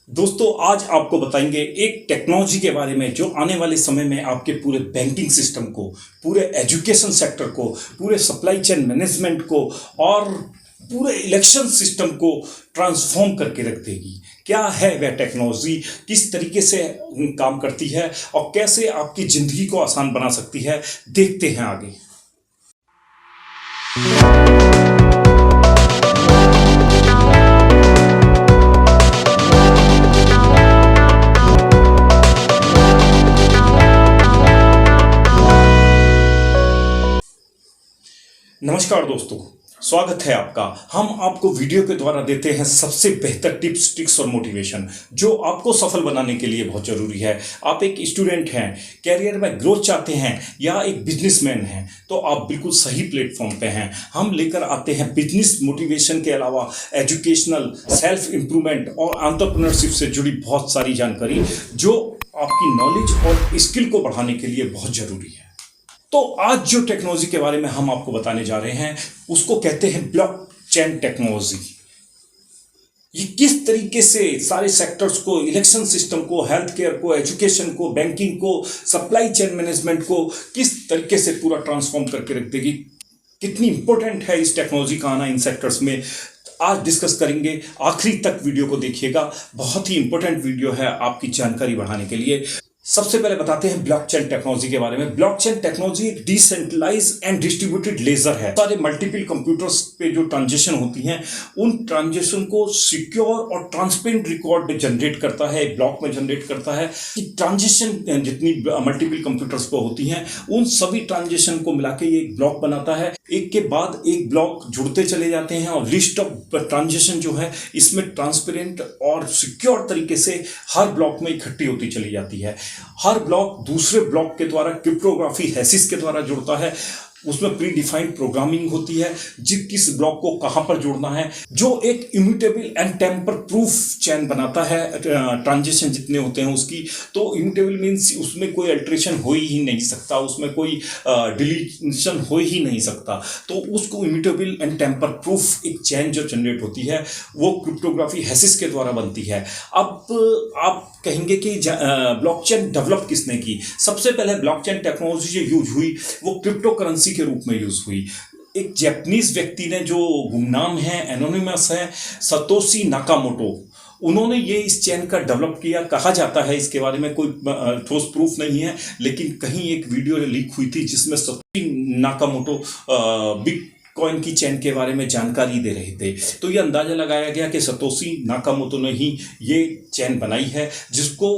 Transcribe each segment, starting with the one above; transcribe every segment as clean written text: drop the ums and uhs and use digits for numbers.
दोस्तों आज आपको बताएंगे एक टेक्नोलॉजी के बारे में जो आने वाले समय में आपके पूरे बैंकिंग सिस्टम को, पूरे एजुकेशन सेक्टर को, पूरे सप्लाई चेन मैनेजमेंट को और पूरे इलेक्शन सिस्टम को ट्रांसफॉर्म करके रख देगी। क्या है वह टेक्नोलॉजी, किस तरीके से काम करती है और कैसे आपकी ज़िंदगी को आसान बना सकती है, देखते हैं आगे। नमस्कार दोस्तों, स्वागत है आपका। हम आपको वीडियो के द्वारा देते हैं सबसे बेहतर टिप्स, ट्रिक्स और मोटिवेशन जो आपको सफल बनाने के लिए बहुत ज़रूरी है। आप एक स्टूडेंट हैं, कैरियर में ग्रोथ चाहते हैं या एक बिजनेसमैन हैं, तो आप बिल्कुल सही प्लेटफॉर्म पे हैं। हम लेकर आते हैं बिजनेस मोटिवेशन के अलावा एजुकेशनल, सेल्फ इम्प्रूवमेंट और एंटरप्रेन्योरशिप से जुड़ी बहुत सारी जानकारी जो आपकी नॉलेज और स्किल को बढ़ाने के लिए बहुत ज़रूरी है। तो आज जो टेक्नोलॉजी के बारे में हम आपको बताने जा रहे हैं उसको कहते हैं ब्लॉकचेन टेक्नोलॉजी। ये किस तरीके से सारे सेक्टर्स को, इलेक्शन सिस्टम को, हेल्थ केयर को, एजुकेशन को, बैंकिंग को, सप्लाई चेन मैनेजमेंट को किस तरीके से पूरा ट्रांसफॉर्म करके रख देगी, कितनी इंपॉर्टेंट है इस टेक्नोलॉजी का आना इन सेक्टर्स में, आज डिस्कस करेंगे। आखिरी तक वीडियो को देखिएगा, बहुत ही इंपॉर्टेंट वीडियो है आपकी जानकारी बढ़ाने के लिए। सबसे पहले बताते हैं ब्लॉकचेन टेक्नोलॉजी के बारे में। ब्लॉकचेन टेक्नोलॉजी एक डिसेंट्रलाइज्ड एंड डिस्ट्रीब्यूटेड लेजर है। सारे मल्टीपल कंप्यूटर्स पे जो ट्रांजेक्शन होती हैं उन ट्रांजेक्शन को सिक्योर और ट्रांसपेरेंट रिकॉर्ड जनरेट करता है, एक ब्लॉक में जनरेट करता है कि ट्रांजेक्शन जितनी मल्टीपल कंप्यूटर्स पर होती हैं उन सभी ट्रांजेक्शन को मिला के ये एक ब्लॉक बनाता है। एक के बाद एक ब्लॉक जुड़ते चले जाते हैं और लिस्ट ऑफ ट्रांजेक्शन जो है इसमें ट्रांसपेरेंट और सिक्योर तरीके से हर ब्लॉक में इकट्ठी होती चली जाती है। हर ब्लॉक दूसरे ब्लॉक के द्वारा क्रिप्टोग्राफी हैसिस के द्वारा जुड़ता है। उसमें प्री डिफाइंड प्रोग्रामिंग होती है किस ब्लॉक को कहां पर जोड़ना है, जो एक immutable and tamper proof chain बनाता है ट्रांजेक्शन जितने होते हैं उसकी। तो इम्यूटेबल मीन्स उसमें कोई अल्टरेशन हो ही नहीं सकता, उसमें कोई डिलीशन हो ही नहीं सकता। तो उसको इम्यूटेबल एंड टेम्पर प्रूफ एक चेन जो जनरेट होती है वो क्रिप्टोग्राफी हैसिस के द्वारा बनती है। अब आप कहेंगे कि ब्लॉकचेन डेवलप किसने की? सबसे पहले ब्लॉकचेन टेक्नोलॉजी जो यूज हुई वो क्रिप्टो करेंसी के रूप में यूज हुई। एक जापानीज व्यक्ति ने जो गुमनाम है, एनोनिमस है, सतोशी नाकामोटो, उन्होंने ये इस चेन का डेवलप किया। कहा जाता है, इसके बारे में कोई ठोस प्रूफ नहीं है, लेकिन कहीं एक वीडियो लीक हुई थी जिसमें सतोशी नाकामोटो बिटकॉइन की चेन के बारे में जानकारी दे रहे थे। तो ये अंदाजा लगाया गया कि सतोशी नाकामोटो ने ही ये चेन बनाई है जिसको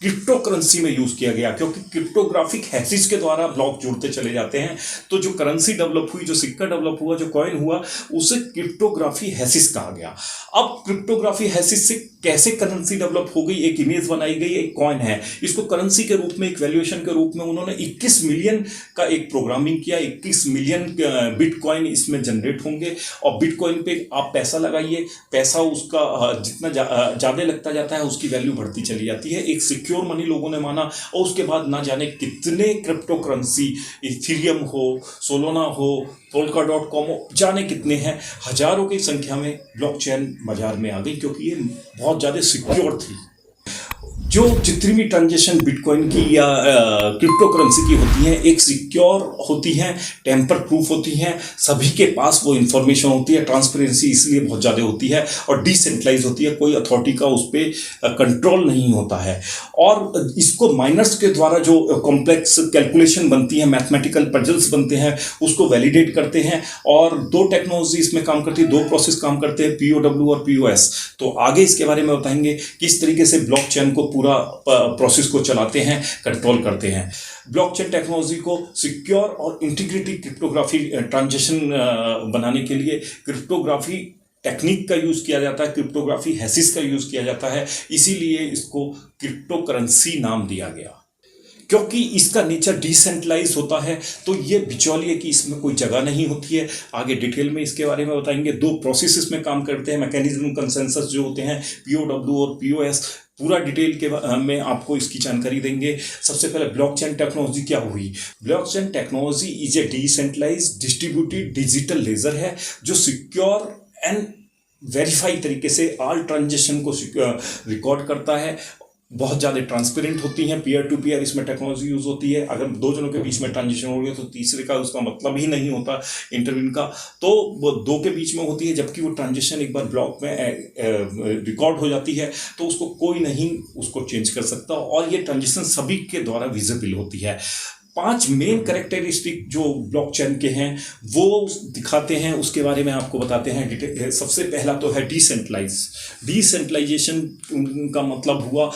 क्रिप्टो करेंसी में यूज किया गया, क्योंकि क्रिप्टोग्राफिक हैसिस के द्वारा ब्लॉक जुड़ते चले जाते हैं। तो जो करेंसी डेवलप हुई, जो सिक्का डेवलप हुआ, जो कॉइन हुआ, उसे क्रिप्टोग्राफी हैसिस कहा गया। अब क्रिप्टोग्राफी हैसिस से कैसे करेंसी डेवलप हो गई, एक इमेज बनाई गई, एक कॉइन है, इसको करेंसी के रूप में, एक वैल्यूएशन के रूप में उन्होंने 21 मिलियन का एक प्रोग्रामिंग किया। 21 मिलियन बिटकॉइन इसमें जनरेट होंगे और बिटकॉइन पे आप पैसा लगाइए, पैसा उसका जितना ज़्यादा लगता जाता है उसकी वैल्यू बढ़ती चली जाती है। एक सिक्योर मनी लोगों ने माना और उसके बाद ना जाने कितने क्रिप्टो करेंसी, इथेरियम हो, सोलोना हो, polka.com हो, जाने कितने हैं, हजारों की संख्या में ब्लॉकचेन बाजार में आ गई क्योंकि ये बहुत ज़्यादा सिक्योर थी। जो जितनी भी ट्रांजेक्शन बिटकॉइन की या क्रिप्टो करेंसी की होती हैं एक सिक्योर होती हैं, टेम्पर प्रूफ होती हैं, सभी के पास वो इन्फॉर्मेशन होती है, ट्रांसपेरेंसी इसलिए बहुत ज़्यादा होती है और डिसेंट्रलाइज होती है, कोई अथॉरिटी का उस पर कंट्रोल नहीं होता है। और इसको माइनर्स के द्वारा जो कॉम्प्लेक्स कैलकुलेशन बनती है, मैथमेटिकल पजल्स बनते हैं, उसको वैलिडेट करते हैं। और दो टेक्नोलॉजी इसमें काम करती है, दो प्रोसेस काम करते हैं, POW और POS। तो आगे इसके बारे में बताएंगे किस तरीके से ब्लॉकचेन को पूरा प्रोसेस को चलाते हैं, कंट्रोल करते हैं। ब्लॉकचेन टेक्नोलॉजी को सिक्योर और इंटीग्रिटी क्रिप्टोग्राफी ट्रांजेक्शन बनाने के लिए क्रिप्टोग्राफी टेक्निक का यूज़ किया जाता है, क्रिप्टोग्राफी हैसिस का यूज़ किया जाता है, इसीलिए इसको क्रिप्टो करेंसी नाम दिया गया क्योंकि इसका नेचर डिसेंट्रलाइज होता है। तो ये बिचौलिए की इसमें कोई जगह नहीं होती है। आगे डिटेल में इसके बारे में बताएंगे। दो प्रोसेसेस में काम करते हैं, मैकेनिज्म कंसेंसस जो होते हैं, POW और POS, पूरा डिटेल के में आपको इसकी जानकारी देंगे। सबसे पहले ब्लॉकचेन टेक्नोलॉजी क्या हुई? Blockchain technology is a decentralised distributed digital ledger है जो सिक्योर एंड वेरीफाई तरीके से ऑल ट्रांजेक्शन को रिकॉर्ड करता है। बहुत ज़्यादा ट्रांसपेरेंट होती हैं, पीयर टू पीयर इसमें टेक्नोलॉजी यूज़ होती है। अगर दो जनों के बीच में ट्रांजेक्शन हो रही है तो तीसरे का उसका मतलब ही नहीं होता इंटरव्यू का, तो वो दो के बीच में होती है। जबकि वो ट्रांजेक्शन एक बार ब्लॉक में रिकॉर्ड हो जाती है तो उसको कोई नहीं उसको चेंज कर सकता, और ये ट्रांजेक्शन सभी के द्वारा विजिबल होती है। 5 मेन कैरेक्टरिस्टिक जो ब्लॉकचेन के हैं वो दिखाते हैं, उसके बारे में आपको बताते हैं। सबसे पहला तो है डिसेंट्रलाइजेशन का मतलब हुआ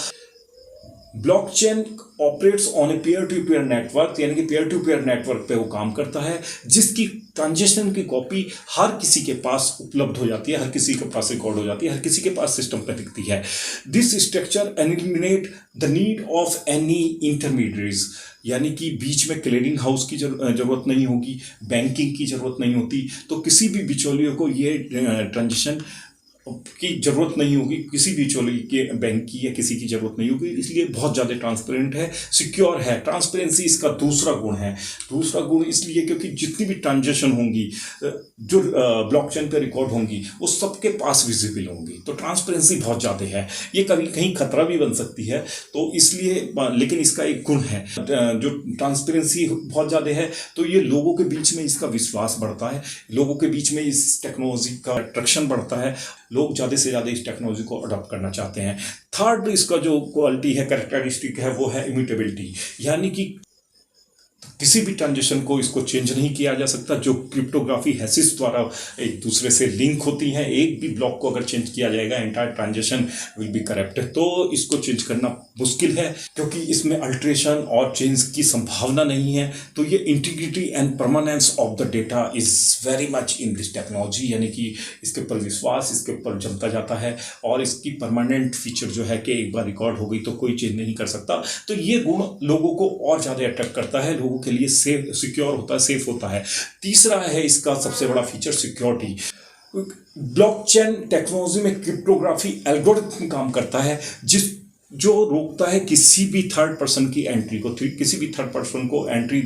blockchain operates on a peer to peer network, यानी कि पीयर टू पीयर नेटवर्क पे वो काम करता है, जिसकी ट्रांजेक्शन की कॉपी हर किसी के पास उपलब्ध हो जाती है, हर किसी के पास रिकॉर्ड हो जाती है, हर किसी के पास सिस्टम पर दिखती है। This structure eliminate the need of any intermediates, यानी कि बीच में क्लियरिंग हाउस की जरूरत नहीं होगी, बैंकिंग की जरूरत नहीं होती, तो किसी भी बिचौलियों को ये ट्रांजेक्शन की जरूरत नहीं होगी, किसी भी बिचौलिए के बैंक की या किसी की जरूरत नहीं होगी। इसलिए बहुत ज़्यादा ट्रांसपेरेंट है, सिक्योर है। ट्रांसपेरेंसी इसका दूसरा गुण है। दूसरा गुण इसलिए क्योंकि जितनी भी ट्रांजेक्शन होंगी जो ब्लॉकचेन पे रिकॉर्ड होंगी वो सबके पास विजिबल होंगी, तो ट्रांसपेरेंसी बहुत ज़्यादा है। ये कभी कहीं खतरा भी बन सकती है, तो इसलिए, लेकिन इसका एक गुण है, जो ट्रांसपेरेंसी बहुत ज़्यादा है तो ये लोगों के बीच में इसका विश्वास बढ़ता है, लोगों के बीच में इस टेक्नोलॉजी का अट्रैक्शन बढ़ता है, लोग ज़्यादा से ज़्यादा इस टेक्नोलॉजी को अडॉप्ट करना चाहते हैं। थर्ड इसका जो क्वालिटी है, कैरेक्टरिस्टिक है, वो है इम्यूटेबिलिटी, यानी कि किसी भी ट्रांजेक्शन को इसको चेंज नहीं किया जा सकता। जो क्रिप्टोग्राफी हैसिस द्वारा एक दूसरे से लिंक होती हैं, एक भी ब्लॉक को अगर चेंज किया जाएगा entire transaction will be corrupt, तो इसको चेंज करना मुश्किल है क्योंकि इसमें अल्ट्रेशन और चेंज की संभावना नहीं है। तो ये integrity and permanence of the data is very much in this technology, यानी कि इसके ऊपर विश्वास इसके ऊपर जमता जाता है, और इसकी परमानेंट फीचर जो है कि एक बार रिकॉर्ड हो गई तो कोई चेंज नहीं कर सकता। तो ये गुण लोगों को और ज़्यादा अट्रैक्ट करता है, लोगों के लिए सेफ सिक्योर होता है, सेफ होता है। तीसरा है इसका सबसे बड़ा फीचर सिक्योरिटी। ब्लॉकचेन टेक्नोलॉजी में क्रिप्टोग्राफी एल्गोरिथम काम करता है जो रोकता है किसी भी थर्ड पर्सन की एंट्री को, किसी भी थर्ड पर्सन को एंट्री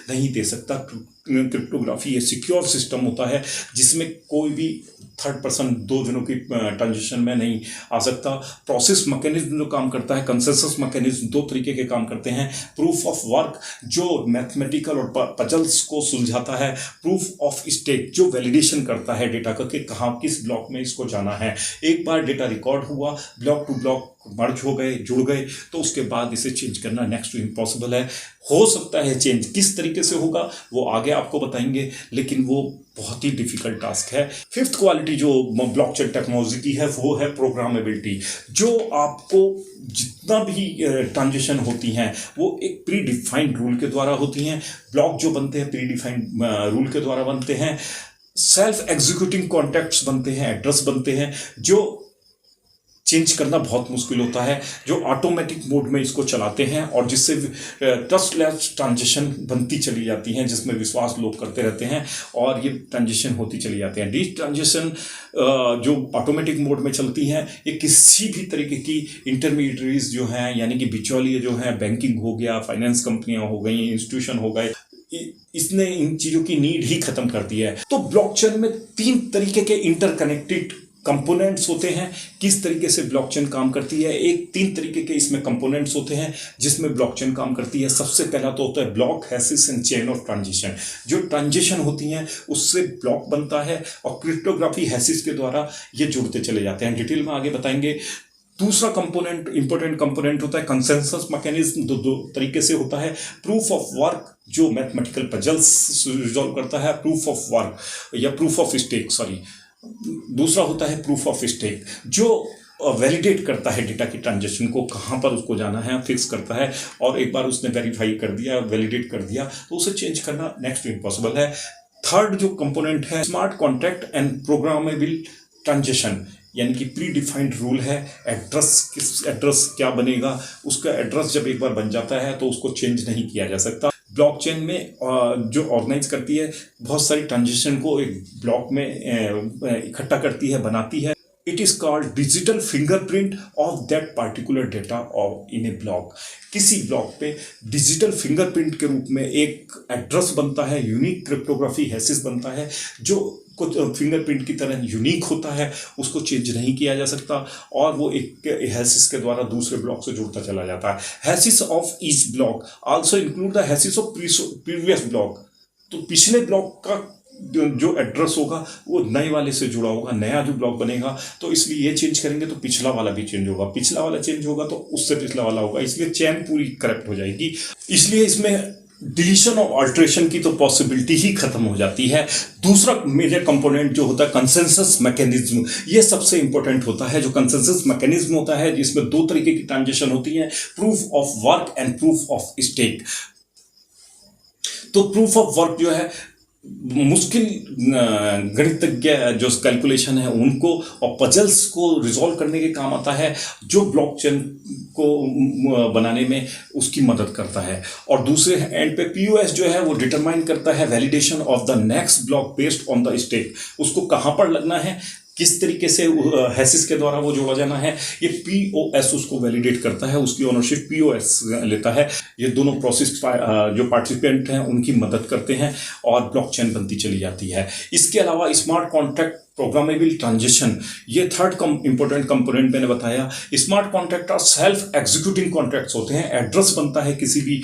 नहीं दे सकता। क्रिप्टोग्राफी ये सिक्योर सिस्टम होता है जिसमें कोई भी थर्ड पर्सन दो जनों की ट्रांजेक्शन में नहीं आ सकता। प्रोसेस मैकेनिज्म जो काम करता है, कंसेंसस मैकेनिज्म, दो तरीके के काम करते हैं। प्रूफ ऑफ वर्क जो मैथमेटिकल और पजल्स को सुलझाता है, प्रूफ ऑफ स्टेक जो वैलिडेशन करता है डेटा का कि कहाँ किस ब्लॉक में इसको जाना है। एक बार डेटा रिकॉर्ड हुआ, ब्लॉक टू ब्लॉक मर्ज हो गए, जुड़ गए, तो उसके बाद इसे चेंज करना नेक्स्ट टू इम्पॉसिबल है। हो सकता है चेंज, किस तरीके से होगा वो आगे आपको बताएंगे, लेकिन वो बहुत ही डिफिकल्ट टास्क है। फिफ्थ क्वालिटी जो ब्लॉकचेन टेक्नोलॉजी की है वो है प्रोग्रामेबिलिटी, जो आपको जितना भी ट्रांजेक्शन होती हैं वो एक प्री डिफाइंड रूल के द्वारा होती हैं। ब्लॉक जो बनते हैं प्री डिफाइंड रूल के द्वारा बनते हैं। सेल्फ एग्जीक्यूटिंग कॉन्ट्रैक्ट्स बनते हैं, एड्रेस बनते हैं, जो चेंज करना बहुत मुश्किल होता है, जो ऑटोमेटिक मोड में इसको चलाते हैं और जिससे ट्रस्टलेस ट्रांजेक्शन बनती चली जाती हैं, जिसमें विश्वास लोग करते रहते हैं और ये ट्रांजेक्शन होती चली जाती हैं। डीज ट्रांजेक्शन जो ऑटोमेटिक मोड में चलती हैं, ये किसी भी तरीके की इंटरमीडिएटरीज जो हैं, यानी कि बिचौलिए जो हैं, बैंकिंग हो गया, फाइनेंस कंपनियां हो गई, इंस्टीट्यूशन हो गए, इसने इन चीज़ों की नीड ही खत्म कर दी है। तो ब्लॉकचेन में 3 तरीके के इंटरकनेक्टेड कंपोनेंट्स होते हैं। किस तरीके से ब्लॉकचेन काम करती है, 3 तरीके के इसमें कंपोनेंट्स होते हैं जिसमें ब्लॉकचेन काम करती है। सबसे पहला तो होता है block, hashes and chain of transition. जो ट्रांजिशन होती हैं उससे ब्लॉक बनता है और क्रिप्टोग्राफी हैशिस के द्वारा ये जुड़ते चले जाते हैं। डिटेल में आगे बताएंगे। दूसरा कंपोनेंट, इंपॉर्टेंट कंपोनेंट होता है कंसेंसस मैकेनिज्म। दो तरीके से होता है। प्रूफ ऑफ वर्क जो मैथमेटिकल पजल्स रिजॉल्व करता है, प्रूफ ऑफ वर्क या प्रूफ ऑफ स्टेक, दूसरा होता है प्रूफ ऑफ स्टेक जो वैलिडेट करता है डेटा की ट्रांजेक्शन को, कहाँ पर उसको जाना है फिक्स करता है, और एक बार उसने वेरीफाई कर दिया, वैलिडेट कर दिया, तो उसे चेंज करना नेक्स्ट इम्पॉसिबल है। थर्ड जो कंपोनेंट है smart contract and programmable transaction, यानी कि प्री डिफाइंड रूल है। एड्रेस क्या बनेगा, उसका एड्रेस जब एक बार बन जाता है तो उसको चेंज नहीं किया जा सकता। ब्लॉकचेन में जो ऑर्गेनाइज करती है बहुत सारी ट्रांजेक्शन को एक ब्लॉक में इकट्ठा करती है, बनाती है, it is called digital fingerprint of that particular data of in A block. किसी ब्लॉक पे डिजिटल फिंगरप्रिंट के रूप में एक एड्रेस बनता है, यूनिक क्रिप्टोग्राफी हैसिस बनता है, जो कुछ फिंगरप्रिंट की तरह यूनिक होता है, उसको चेंज नहीं किया जा सकता, और वो एक हैसिस के द्वारा दूसरे ब्लॉक से जुड़ता चला जाता है। Hashes of each block also include the hashes of previous block. तो पिछले ब्लॉक का जो एड्रेस होगा वो नए वाले से जुड़ा होगा, नया जो ब्लॉक बनेगा, तो इसलिए ये चेंज करेंगे तो पिछला वाला भी चेंज होगा, पिछला वाला चेंज होगा तो उससे पिछला वाला होगा, इसलिए चेन पूरी करेक्ट हो जाएगी। इसलिए इसमें डिलीशन और अल्ट्रेशन की तो पॉसिबिलिटी ही खत्म हो जाती है। दूसरा मेजर कंपोनेंट जो होता है कंसेंसस मैकेनिज्म, ये सबसे इंपॉर्टेंट होता है। जो कंसेंसस मैकेनिज्म होता है जिसमें दो तरीके की ट्रांजेक्शन होती है, proof of work and proof of stake. तो प्रूफ ऑफ वर्क जो है मुश्किल गणितज्ञ जो कैलकुलेशन है उनको और पजल्स को रिजॉल्व करने के काम आता है, जो ब्लॉकचेन को बनाने में उसकी मदद करता है। और दूसरे एंड पे पीओएस जो है वो डिटरमाइन करता है validation of the next block based on the stake, उसको कहाँ पर लगना है, किस तरीके से हैसिस के द्वारा वो जोड़ा जाना है, ये पीओएस उसको वैलिडेट करता है, उसकी ओनरशिप पीओएस लेता है। ये दोनों प्रोसेस जो पार्टिसिपेंट हैं उनकी मदद करते हैं और ब्लॉकचेन बनती चली जाती है। इसके अलावा स्मार्ट कॉन्ट्रैक्ट, प्रोग्रामेबल ट्रांजेक्शन, ये थर्ड इंपॉर्टेंट कंपोनेंट मैंने बताया। स्मार्ट कॉन्ट्रैक्ट और सेल्फ एग्जीक्यूटिंग कॉन्ट्रैक्ट्स होते हैं। एड्रेस बनता है किसी भी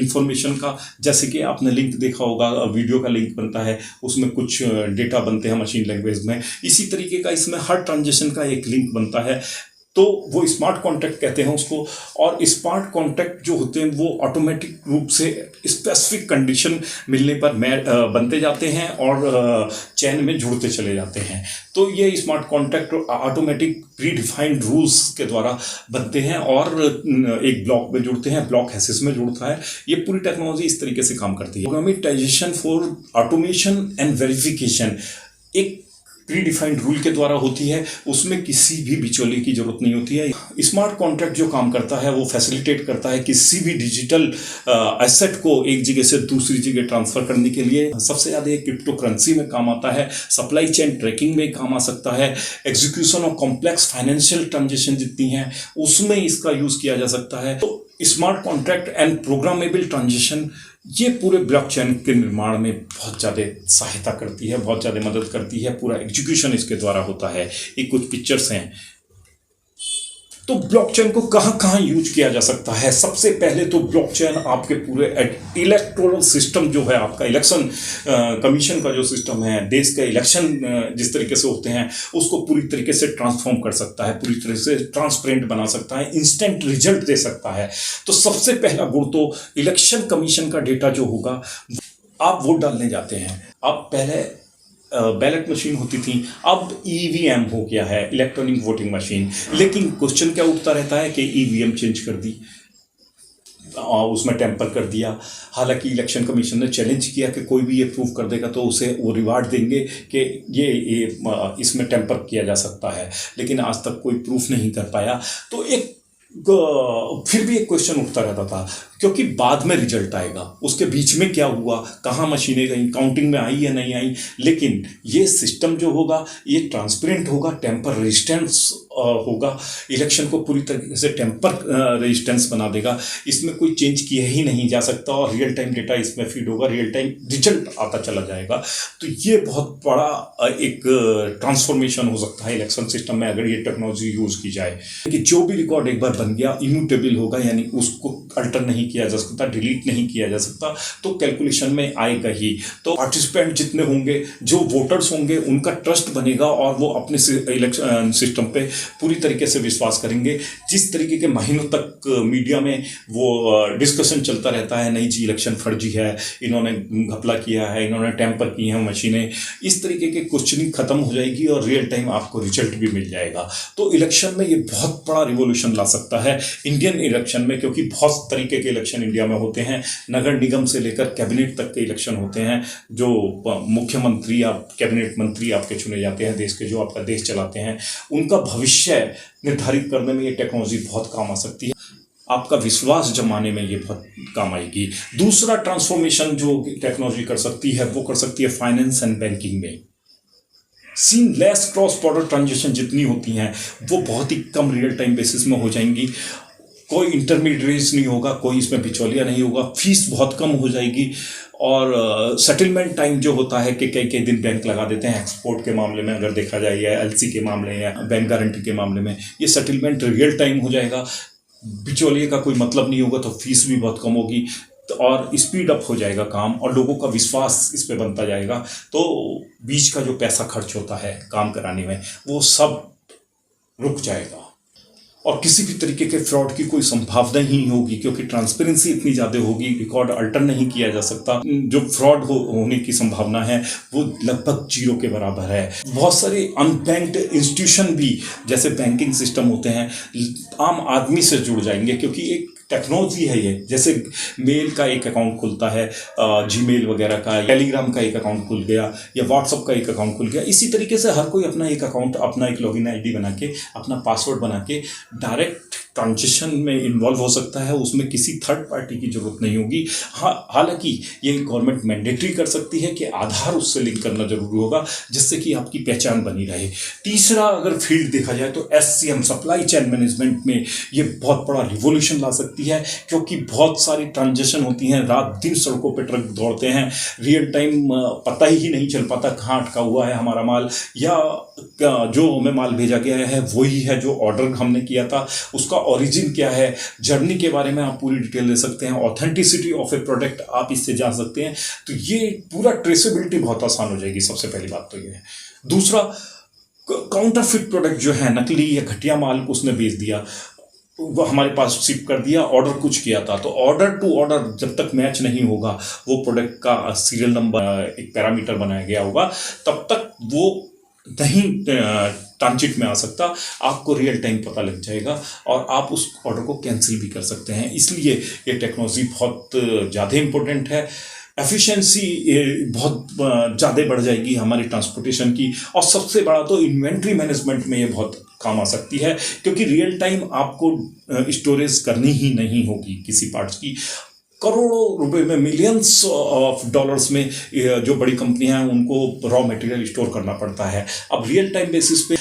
इंफॉर्मेशन का, जैसे कि आपने लिंक देखा होगा, वीडियो का लिंक बनता है, उसमें कुछ डेटा बनते हैं मशीन लैंग्वेज में। इसी तरीके का इसमें हर ट्रांजेक्शन का एक लिंक बनता है, तो वो स्मार्ट कॉन्ट्रैक्ट कहते हैं उसको। और स्मार्ट कॉन्ट्रैक्ट जो होते हैं वो ऑटोमेटिक रूप से स्पेसिफिक कंडीशन मिलने पर बनते जाते हैं और चेन में जुड़ते चले जाते हैं। तो ये smart contract automatic pre defined rules के द्वारा बनते हैं और एक ब्लॉक में जुड़ते हैं, ब्लॉक हैसिस में जुड़ता है। ये पूरी टेक्नोलॉजी इस तरीके से काम करती है। प्रोग्रामेटाइजेशन फॉर ऑटोमेशन एंड वेरिफिकेशन एक प्री डिफाइंड रूल के द्वारा होती है, उसमें किसी भी बिचौलिए की जरूरत नहीं होती है। स्मार्ट कॉन्ट्रैक्ट जो काम करता है वो फैसिलिटेट करता है किसी भी डिजिटल एसेट को एक जगह से दूसरी जगह ट्रांसफर करने के लिए। सबसे ज़्यादा क्रिप्टो करेंसी में काम आता है, सप्लाई चेन ट्रैकिंग में काम आ सकता है, execution of complex financial transaction जितनी हैं उसमें इसका यूज़ किया जा सकता है। तो smart contract and programmable transaction ये पूरे ब्लॉकचेन के निर्माण में बहुत ज़्यादा सहायता करती है, बहुत ज़्यादा मदद करती है। पूरा एग्जीक्यूशन इसके द्वारा होता है। ये कुछ पिक्चर्स हैं। तो ब्लॉकचेन को कहाँ कहाँ यूज किया जा सकता है? सबसे पहले तो ब्लॉकचेन आपके पूरे इलेक्टोरल सिस्टम जो है, आपका इलेक्शन कमीशन का जो सिस्टम है, देश के इलेक्शन जिस तरीके से होते हैं उसको पूरी तरीके से ट्रांसफॉर्म कर सकता है, पूरी तरह से ट्रांसपेरेंट बना सकता है, इंस्टेंट रिजल्ट दे सकता है। तो सबसे पहला गुण तो इलेक्शन कमीशन का डेटा जो होगा, आप वोट डालने जाते हैं, आप पहले बैलेट मशीन होती थी, अब ईवीएम हो गया है, इलेक्ट्रॉनिक वोटिंग मशीन। लेकिन क्वेश्चन क्या उठता रहता है कि ईवीएम चेंज कर दी, उसमें टेम्पर कर दिया। हालांकि इलेक्शन कमीशन ने चैलेंज किया कि कोई भी ये प्रूव कर देगा तो उसे वो रिवार्ड देंगे कि ये इसमें टेम्पर किया जा सकता है, लेकिन आज तक कोई प्रूफ नहीं कर पाया। तो फिर भी एक क्वेश्चन उठता रहता था, क्योंकि बाद में रिजल्ट आएगा, उसके बीच में क्या हुआ, कहाँ मशीनें गई, काउंटिंग में आई या नहीं आई। लेकिन ये सिस्टम जो होगा ये ट्रांसपेरेंट होगा, टेम्पर रेजिस्टेंस होगा, इलेक्शन को पूरी तरीके से टेम्पर रेजिस्टेंस बना देगा, इसमें कोई चेंज किया ही नहीं जा सकता और रियल टाइम डेटा इसमें फीड होगा, रियल टाइम रिजल्ट आता चला जाएगा। तो ये बहुत बड़ा एक ट्रांसफॉर्मेशन हो सकता है इलेक्शन सिस्टम में अगर ये टेक्नोलॉजी यूज की जाए। कि जो भी रिकॉर्ड एक बार बन गया इम्यूटेबल होगा, यानी उसको अल्टर नहीं किया जा सकता, डिलीट नहीं किया जा सकता, तो कैलकुलेशन में आएगा ही। तो पार्टिसिपेंट जितने होंगे, जो वोटर्स होंगे, उनका ट्रस्ट बनेगा और वो अपने इलेक्शन सिस्टम पे पूरी तरीके से विश्वास करेंगे। जिस तरीके के महीनों तक मीडिया में वो डिस्कशन चलता रहता है, नहीं जी इलेक्शन फर्जी है, इन्होंने घपला किया है, इन्होंने टेम्पर की हैं मशीनें, इस तरीके के क्वेश्चनिंग खत्म हो जाएगी और रियल टाइम आपको रिजल्ट भी मिल जाएगा। तो इलेक्शन में ये बहुत बड़ा रिवोल्यूशन ला सकता है इंडियन इलेक्शन में, क्योंकि बहुत तरीके के इलेक्शन इंडिया में होते हैं। नगर निगम से लेकर कैबिनेट तक के इलेक्शन होते हैं, जो मुख्यमंत्री या कैबिनेट मंत्री आपके चुने जाते हैं देश के, जो आपका देश चलाते हैं, उनका भविष्य निर्धारित करने में ये टेक्नोलॉजी बहुत काम आ सकती है। आपका विश्वास जमाने में ये बहुत काम आएगी। दूसरा ट्रांसफॉर्मेशन जो टेक्नोलॉजी कर सकती है वो कर सकती है फाइनेंस एंड बैंकिंग में। सीमलेस क्रॉस बॉर्डर ट्रांजेक्शन जितनी होती हैं वो बहुत ही कम रियल टाइम बेसिस में हो जाएंगी। कोई इंटरमीडिएट्स नहीं होगा, कोई इसमें बिचौलिया नहीं होगा, फीस बहुत कम हो जाएगी। और सेटलमेंट टाइम जो होता है कि कई कई दिन बैंक लगा देते हैं एक्सपोर्ट के मामले में अगर देखा जाए, या एलसी के मामले या बैंक गारंटी के मामले में, ये सेटलमेंट रियल टाइम हो जाएगा। बिचौलिए का कोई मतलब नहीं होगा, तो फीस भी बहुत कम होगी और स्पीड अप हो जाएगा काम, और लोगों का विश्वास इस पे बनता जाएगा। तो बीच का जो पैसा खर्च होता है काम कराने में वो सब रुक जाएगा, और किसी भी तरीके के फ्रॉड की कोई संभावना ही नहीं होगी, क्योंकि ट्रांसपेरेंसी इतनी ज़्यादा होगी, रिकॉर्ड अल्टर नहीं किया जा सकता। जो फ्रॉड होने की संभावना है वो लगभग जीरो के बराबर है। बहुत सारे अनबैंक्ड इंस्टीट्यूशन भी, जैसे बैंकिंग सिस्टम होते हैं, आम आदमी से जुड़ जाएंगे, क्योंकि एक टेक्नोलॉजी है ये। जैसे मेल का एक अकाउंट खुलता है, जीमेल वगैरह का, टेलीग्राम का एक अकाउंट खुल गया, या व्हाट्सअप का एक अकाउंट खुल गया। इसी तरीके से हर कोई अपना एक अकाउंट, अपना एक लॉगिन आईडी बना के, अपना पासवर्ड बना के डायरेक्ट ट्रांजेक्शन में इन्वॉल्व हो सकता है। उसमें किसी थर्ड पार्टी की जरूरत नहीं होगी। हालांकि ये गवर्नमेंट मैंडेटरी कर सकती है कि आधार उससे लिंक करना जरूरी होगा, जिससे कि आपकी पहचान बनी रहे। तीसरा अगर फील्ड देखा जाए तो एससीएम, सप्लाई चेन मैनेजमेंट में ये बहुत बड़ा रिवॉल्यूशन ला सकती है, क्योंकि बहुत सारी ट्रांजेक्शन होती हैं, रात दिन सड़कों पर ट्रक दौड़ते हैं, रियल टाइम पता ही नहीं चल पाता कहाँ अटका हुआ है हमारा माल, या जो हमें माल भेजा गया है वही है जो ऑर्डर हमने किया था, उसका ओरिजिन क्या है, जर्नी के बारे में आप पूरी डिटेल ले सकते हैं, ऑथेंटिसिटी ऑफ ए प्रोडक्ट आप इससे जान सकते हैं। तो ये पूरा ट्रेसेबिलिटी बहुत आसान हो जाएगी, सबसे पहली बात तो ये है। दूसरा, काउंटरफिट प्रोडक्ट जो है, नकली या घटिया माल को उसने बेच दिया, वो हमारे पास शिप कर दिया, ऑर्डर कुछ किया था, तो ऑर्डर टू ऑर्डर जब तक मैच नहीं होगा, वो प्रोडक्ट का सीरियल नंबर एक पैरामीटर बनाया गया होगा, तब तक वो नहीं ट्रांजिट में आ सकता। आपको रियल टाइम पता लग जाएगा और आप उस ऑर्डर को कैंसिल भी कर सकते हैं। इसलिए ये टेक्नोलॉजी बहुत ज़्यादा इम्पोर्टेंट है। एफिशिएंसी बहुत ज़्यादा बढ़ जाएगी हमारी ट्रांसपोर्टेशन की, और सबसे बड़ा तो इन्वेंट्री मैनेजमेंट में ये बहुत काम आ सकती है, क्योंकि रियल टाइम आपको स्टोरेज करनी ही नहीं होगी किसी पार्ट्स की। करोड़ों रुपए में, मिलियंस ऑफ डॉलर्स में जो बड़ी कंपनियां हैं उनको रॉ मटेरियल स्टोर करना पड़ता है। अब रियल टाइम बेसिस पे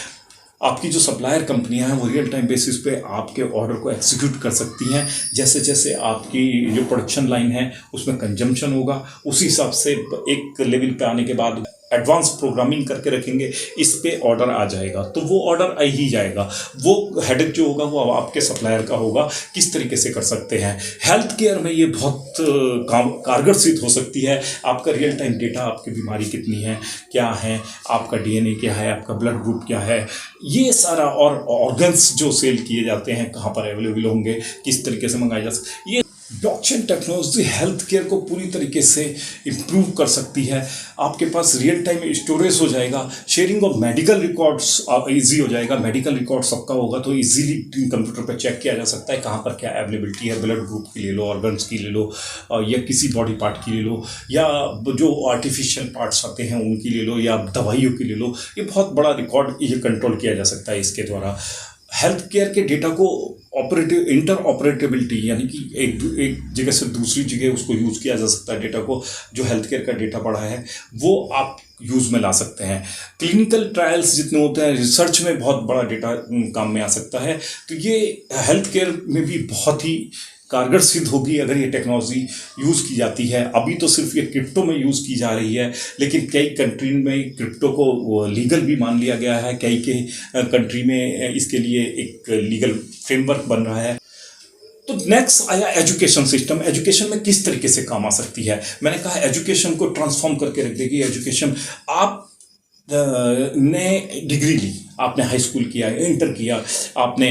आपकी जो सप्लायर कंपनियां हैं वो रियल टाइम बेसिस पे आपके ऑर्डर को एग्जीक्यूट कर सकती हैं। जैसे जैसे आपकी जो प्रोडक्शन लाइन है उसमें कंजम्पशन होगा, उसी हिसाब से एक लेवल पे आने के बाद एडवांस प्रोग्रामिंग करके रखेंगे, इस पे ऑर्डर आ जाएगा, तो वो ऑर्डर आ ही जाएगा। वो हेडेक जो होगा वो आपके सप्लायर का होगा, किस तरीके से कर सकते हैं। हेल्थ केयर में ये बहुत कारगर सिद्ध हो सकती है। आपका रियल टाइम डेटा, आपकी बीमारी कितनी है, क्या है, आपका डीएनए क्या है, आपका ब्लड ग्रुप क्या है, ये सारा, और ऑर्गन्स जो सेल किए जाते हैं कहाँ पर अवेलेबल होंगे, किस तरीके से मंगाए जा सकते, ये ब्लॉकचेन टेक्नोलॉजी हेल्थ केयर को पूरी तरीके से इम्प्रूव कर सकती है। आपके पास रियल टाइम स्टोरेज हो जाएगा, sharing of medical records easy हो जाएगा। मेडिकल रिकॉर्ड सबका होगा तो इजीली कंप्यूटर पर चेक किया जा सकता है कहाँ पर क्या अवेलेबिलिटी है। ब्लड ग्रुप की ले लो, ऑर्गन्स की ले लो, या किसी बॉडी पार्ट की ले लो, या जो आर्टिफिशियल पार्ट्स आते हैं उनकी ले लो, या दवाइयों की ले लो। ये बहुत बड़ा रिकॉर्ड ये कंट्रोल किया जा सकता है इसके द्वारा। हेल्थ केयर के डेटा को इंटर ऑपरेटेबिलिटी, यानी कि एक जगह से दूसरी जगह उसको यूज़ किया जा सकता है। डेटा को, जो हेल्थ केयर का डेटा पड़ा है वो आप यूज़ में ला सकते हैं। क्लिनिकल ट्रायल्स जितने होते हैं, रिसर्च में बहुत बड़ा डेटा काम में आ सकता है। तो ये हेल्थ केयर में भी बहुत ही कारगर सिद्ध होगी अगर ये टेक्नोलॉजी यूज़ की जाती है। अभी तो सिर्फ ये क्रिप्टो में यूज़ की जा रही है, लेकिन कई कंट्री में क्रिप्टो को लीगल भी मान लिया गया है। कई के कंट्री में इसके लिए एक लीगल फ्रेमवर्क बन रहा है। तो नेक्स्ट आया एजुकेशन सिस्टम। एजुकेशन में किस तरीके से काम आ सकती है। मैंने कहा एजुकेशन को ट्रांसफॉर्म करके रख देगी। एजुकेशन, आप ने डिग्री ली, आपने हाई स्कूल किया, इंटर किया, आपने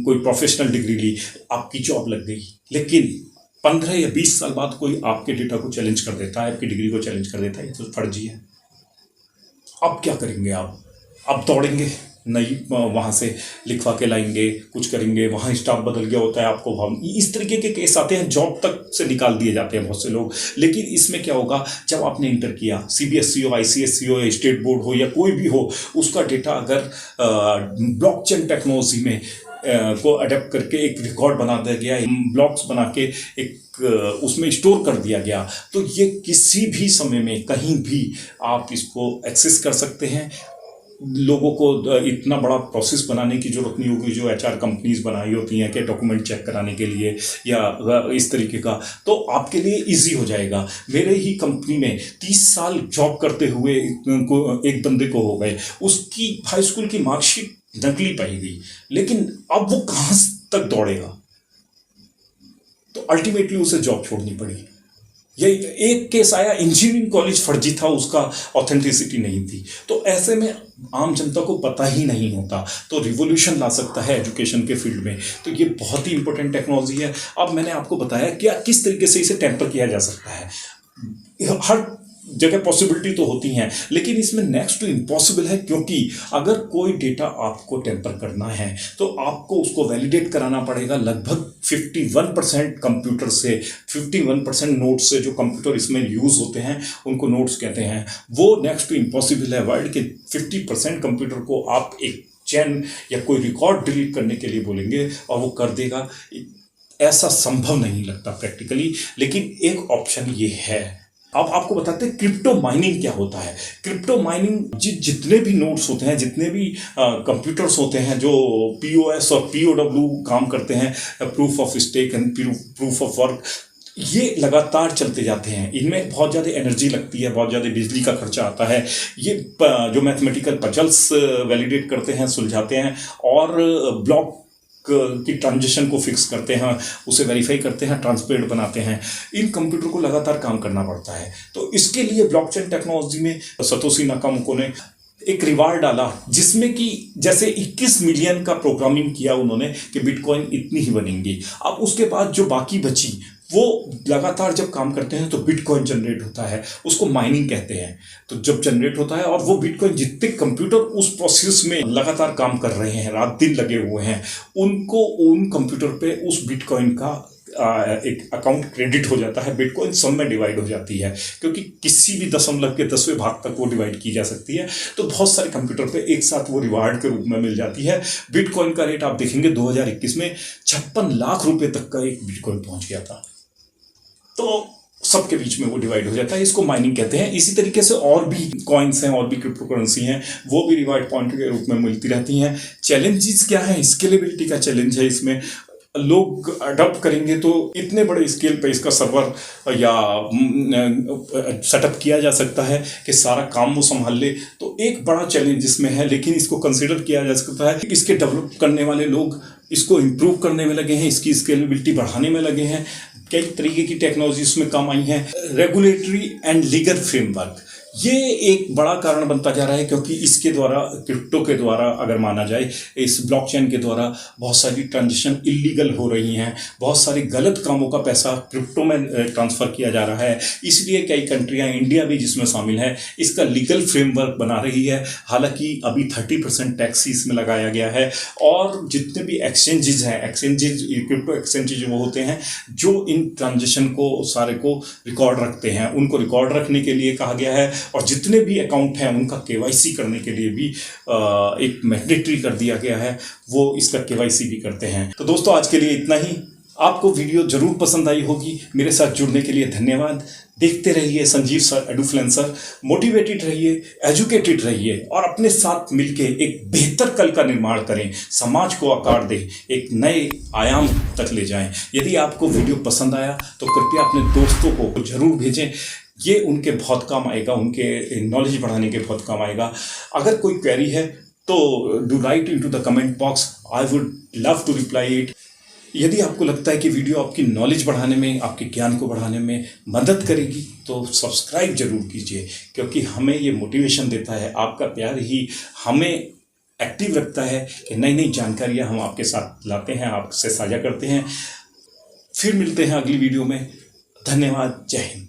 कोई प्रोफेशनल डिग्री ली, आपकी जॉब लग गई, लेकिन 15 या 20 साल बाद कोई आपके डेटा को चैलेंज कर देता है, आपकी डिग्री को चैलेंज कर देता है, ये तो फर्जी है। अब क्या करेंगे आप? अब दौड़ेंगे, नहीं वहाँ से लिखवा के लाएंगे, कुछ करेंगे, वहाँ स्टाफ बदल गया होता है, आपको इस तरीके के केस आते हैं, जॉब तक से निकाल दिए जाते हैं बहुत से लोग। लेकिन इसमें क्या होगा, जब आपने इंटर किया, सीबीएसई हो, आईसीएसई हो, या स्टेट बोर्ड हो, या कोई भी हो, उसका डेटा अगर ब्लॉकचेन टेक्नोलॉजी में को अडेप्ट करके एक रिकॉर्ड बना दिया गया, ब्लॉक्स बना के एक उसमें स्टोर कर दिया गया, तो ये किसी भी समय में कहीं भी आप इसको एक्सेस कर सकते हैं लोगों को इतना बड़ा प्रोसेस बनाने की जरूरत नहीं होगी जो एचआर कंपनीज बनाई होती हैं कि डॉक्यूमेंट चेक कराने के लिए या इस तरीके का, तो आपके लिए इजी हो जाएगा। मेरे ही कंपनी में 30 साल जॉब करते हुए एक बंदे को हो गए, उसकी हाई स्कूल की मार्कशीट नकली पाई गई, लेकिन अब वो कहाँ तक दौड़ेगा, तो अल्टीमेटली उसे जॉब छोड़नी पड़ी। ये एक केस आया, इंजीनियरिंग कॉलेज फर्जी था, उसका ऑथेंटिसिटी नहीं थी। तो ऐसे में आम जनता को पता ही नहीं होता, तो रिवॉल्यूशन ला सकता है एजुकेशन के फील्ड में। तो ये बहुत ही इंपॉर्टेंट टेक्नोलॉजी है। अब मैंने आपको बताया क्या किस तरीके से इसे टेम्पर किया जा सकता है। हर जगह पॉसिबिलिटी तो होती हैं, लेकिन इसमें नेक्स्ट टू इम्पॉसिबल है, क्योंकि अगर कोई डेटा आपको टेम्पर करना है तो आपको उसको वैलिडेट कराना पड़ेगा लगभग 51% कंप्यूटर से। 51% नोट्स से, जो कंप्यूटर इसमें यूज़ होते हैं उनको नोट्स कहते हैं, वो नेक्स्ट टू इम्पॉसिबल है वर्ल्ड के 50% कंप्यूटर को आप एक चैन या कोई रिकॉर्ड डिलीट करने के लिए बोलेंगे और वो कर देगा। ऐसा संभव नहीं लगता प्रैक्टिकली, लेकिन एक ऑप्शन ये है। अब आपको बताते हैं क्रिप्टो माइनिंग क्या होता है। क्रिप्टो माइनिंग जितने भी नोट्स होते हैं, जितने भी कंप्यूटर्स होते हैं जो पीओएस और पीओडब्ल्यू काम करते हैं, proof of stake and proof of work, ये लगातार चलते जाते हैं। इनमें बहुत ज़्यादा एनर्जी लगती है, बहुत ज़्यादा बिजली का खर्चा आता है। ये जो मैथमेटिकल पजल्स वैलिडेट करते हैं, सुलझाते हैं और ब्लॉक की ट्रांजिशन को फिक्स करते हैं, उसे वेरीफाई करते हैं, ट्रांसपेरेंट बनाते हैं। इन कंप्यूटर को लगातार काम करना पड़ता है। तो इसके लिए ब्लॉकचेन टेक्नोलॉजी में सतोशी नाकामोटो ने एक रिवार्ड डाला, जिसमें कि जैसे 21 मिलियन का प्रोग्रामिंग किया उन्होंने कि बिटकॉइन इतनी ही बनेंगी। अब उसके बाद जो बाकी बची, वो लगातार जब काम करते हैं तो बिटकॉइन जनरेट होता है, उसको माइनिंग कहते हैं। तो जब जनरेट होता है और वो बिटकॉइन, जितने कंप्यूटर उस प्रोसेस में लगातार काम कर रहे हैं, रात दिन लगे हुए हैं, उनको उन कंप्यूटर पे उस बिटकॉइन का एक अकाउंट क्रेडिट हो जाता है। बिटकॉइन सब में डिवाइड हो जाती है, क्योंकि किसी भी दशमलव के 10वें भाग तक वो डिवाइड की जा सकती है। तो बहुत सारे कंप्यूटर पे एक साथ वो रिवार्ड के रूप में मिल जाती है। बिटकॉइन का रेट आप देखेंगे 2021 में 56 लाख रुपए तक का एक बिटकॉइन पहुंच गया था। तो सबके बीच में वो डिवाइड हो जाता है, इसको माइनिंग कहते हैं। इसी तरीके से और भी कॉइन्स हैं, और भी क्रिप्टो करेंसी हैं, वो भी रिवार्ड पॉइंट के रूप में मिलती रहती हैं। चैलेंजेस क्या है? स्केलेबिलिटी का चैलेंज है। इसमें लोग अडॉप्ट करेंगे तो इतने बड़े स्केल पे इसका सर्वर या सेटअप किया जा सकता है कि सारा काम वो संभाल ले, तो एक बड़ा चैलेंज इसमें है। लेकिन इसको कंसिडर किया जा सकता है। इसके डेवलप करने वाले लोग इसको इम्प्रूव करने में लगे हैं, इसकी स्केलेबिलिटी बढ़ाने में लगे हैं। कई तरीके की टेक्नोलॉजी इसमें काम आई हैं। रेगुलेटरी एंड लीगल फ्रेमवर्क, ये एक बड़ा कारण बनता जा रहा है, क्योंकि इसके द्वारा, क्रिप्टो के द्वारा अगर माना जाए, इस ब्लॉकचेन के द्वारा बहुत सारी ट्रांजेक्शन इलीगल हो रही हैं, बहुत सारे गलत कामों का पैसा क्रिप्टो में ट्रांसफ़र किया जा रहा है। इसलिए कई कंट्रियां, इंडिया भी जिसमें शामिल है, इसका लीगल फ्रेमवर्क बना रही है। हालांकि अभी 30% टैक्स इसमें लगाया गया है। और जितने भी एक्सचेंजेज हैं, क्रिप्टो एक्सचेंजेज वो होते हैं जो इन ट्रांजेक्शन को सारे को रिकॉर्ड रखते हैं, उनको रिकॉर्ड रखने के लिए कहा गया है। और जितने भी अकाउंट हैं उनका केवाईसी करने के लिए भी एक मैंडेटरी कर दिया गया है, वो इसका केवाईसी भी करते हैं। तो दोस्तों, आज के लिए इतना ही। आपको वीडियो जरूर पसंद आई होगी। मेरे साथ जुड़ने के लिए धन्यवाद। देखते रहिए संजीव सर एडुफ्लुएंसर, मोटिवेटेड रहिए, एजुकेटेड रहिए और अपने साथ मिलके एक बेहतर कल का निर्माण करें, समाज को आकार दें, एक नए आयाम तक ले जाएं। यदि आपको वीडियो पसंद आया तो कृपया अपने दोस्तों को जरूर भेजें। ये उनके बहुत काम आएगा, उनके नॉलेज बढ़ाने के बहुत काम आएगा। अगर कोई क्वेरी है तो do write into the comment box, I would love to reply it. यदि आपको लगता है कि वीडियो आपकी नॉलेज बढ़ाने में, आपके ज्ञान को बढ़ाने में मदद करेगी तो सब्सक्राइब जरूर कीजिए, क्योंकि हमें ये मोटिवेशन देता है। आपका प्यार ही हमें एक्टिव रखता है कि नई नई जानकारियाँ हम आपके साथ लाते हैं, आपसे साझा करते हैं। फिर मिलते हैं अगली वीडियो में। धन्यवाद। जय हिंद।